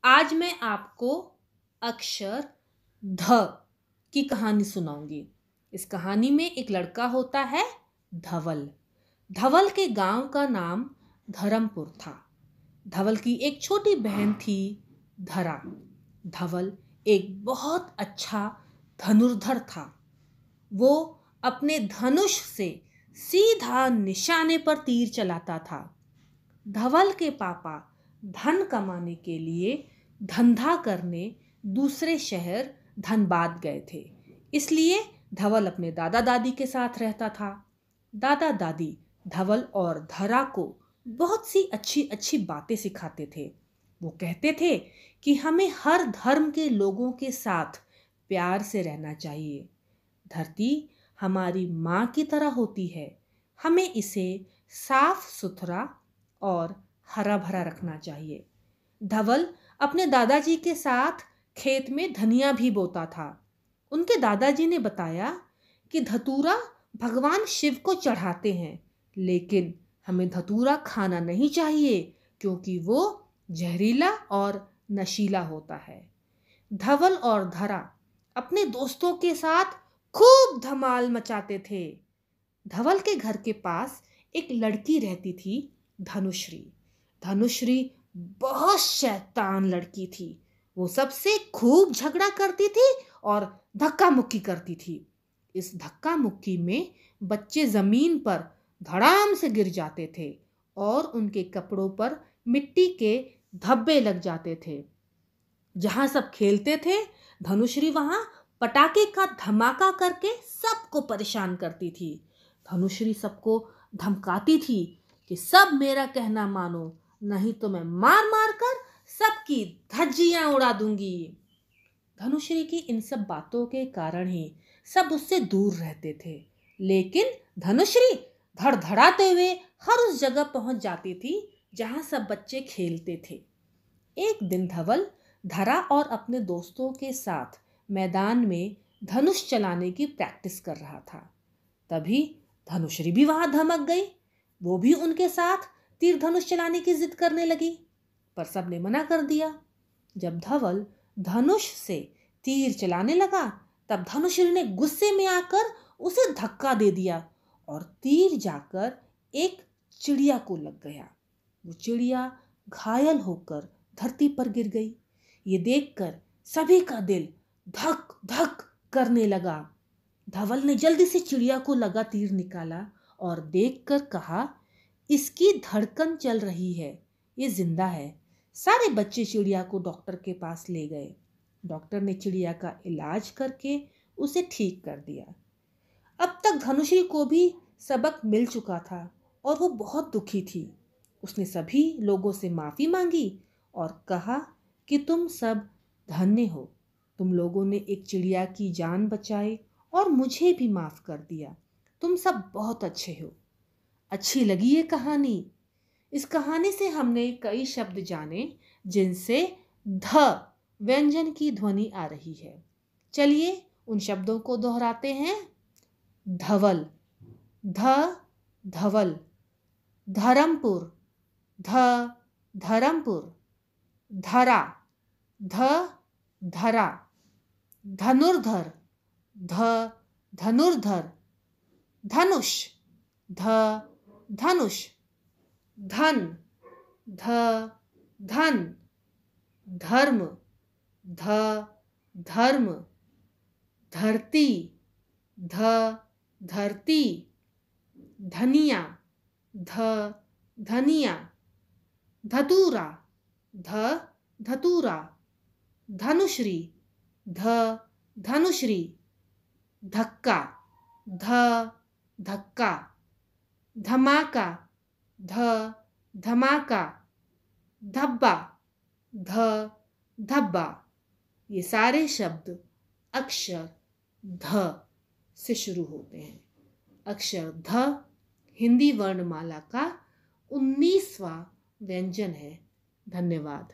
आज मैं आपको अक्षर ध की कहानी सुनाऊंगी। इस कहानी में एक लड़का होता है धवल। धवल के गांव का नाम धर्मपुर था। धवल की एक छोटी बहन थी धरा। धवल एक बहुत अच्छा धनुर्धर था। वो अपने धनुष से सीधा निशाने पर तीर चलाता था। धवल के पापा धन कमाने के लिए धंधा करने दूसरे शहर धनबाद गए थे। इसलिए धवल अपने दादा दादी के साथ रहता था। दादा दादी धवल और धरा को बहुत सी अच्छी अच्छी बातें सिखाते थे। वो कहते थे कि हमें हर धर्म के लोगों के साथ प्यार से रहना चाहिए। धरती हमारी माँ की तरह होती है। हमें इसे साफ सुथरा और हरा भरा रखना चाहिए। धवल अपने दादाजी के साथ खेत में धनिया भी बोता था। उनके दादाजी ने बताया कि धतूरा भगवान शिव को चढ़ाते हैं, लेकिन हमें धतूरा खाना नहीं चाहिए क्योंकि वो जहरीला और नशीला होता है। धवल और धरा अपने दोस्तों के साथ खूब धमाल मचाते थे। धवल के घर के पास एक लड़की रहती थी, धनुश्री। धनुश्री बहुत शैतान लड़की थी। वो सबसे खूब झगड़ा करती थी और धक्का मुक्की करती थी। इस धक्का मुक्की में बच्चे जमीन पर धड़ाम से गिर जाते थे और उनके कपड़ों पर मिट्टी के धब्बे लग जाते थे। जहां सब खेलते थे, धनुश्री वहां पटाखे का धमाका करके सबको परेशान करती थी। धनुश्री सबको धमकाती थी कि सब मेरा कहना मानो, नहीं तो मैं मार मार कर सबकी धज्जियां उड़ा दूंगी। धनुश्री की इन सब बातों के कारण ही सब उससे दूर रहते थे। लेकिन धनुश्री धड़धड़ाते हुए हर उस जगह पहुंच जाती थी जहां सब बच्चे खेलते थे। एक दिन धवल धरा और अपने दोस्तों के साथ मैदान में धनुष चलाने की प्रैक्टिस कर रहा था। तभी धनुश्री भी वहां धमक गई। वो भी उनके साथ तीर धनुष चलाने की जिद करने लगी, पर सबने मना कर दिया। जब धवल धनुष से तीर चलाने लगा, तब धनुश्री ने गुस्से में आकर उसे धक्का दे दिया और तीर जाकर एक चिड़िया को लग गया। वो चिड़िया घायल होकर धरती पर गिर गई। ये देखकर सभी का दिल धक धक करने लगा। धवल ने जल्दी से चिड़िया को लगा तीर निकाला और देखकर कहा, इसकी धड़कन चल रही है, ये जिंदा है। सारे बच्चे चिड़िया को डॉक्टर के पास ले गए। डॉक्टर ने चिड़िया का इलाज करके उसे ठीक कर दिया। अब तक धनुश्री को भी सबक मिल चुका था और वो बहुत दुखी थी। उसने सभी लोगों से माफी मांगी और कहा कि तुम सब धन्य हो। तुम लोगों ने एक चिड़िया की जान बचाई और मुझे भी माफ कर दिया। तुम सब बहुत अच्छे हो। अच्छी लगी ये कहानी। इस कहानी से हमने कई शब्द जाने जिनसे ध व्यंजन की ध्वनि आ रही है। चलिए उन शब्दों को दोहराते हैं। धवल, ध धवल। धरमपुर, ध धरमपुर। धरा, ध धरा। धनुर्धर, ध धनुर्धर। धनुष, ध धनुष। धन, ध धन। धर्म, ध धर्म। धरती, ध धरती। धनिया, ध धनिया। धतूरा, ध धतूरा। धनुश्री, ध धनुश्री। धक्का, ध धक्का। धमाका, ध धमाका। धब्बा, ध धब्बा। ये सारे शब्द अक्षर ध से शुरू होते हैं। अक्षर ध हिंदी वर्णमाला का 19वां व्यंजन है। धन्यवाद।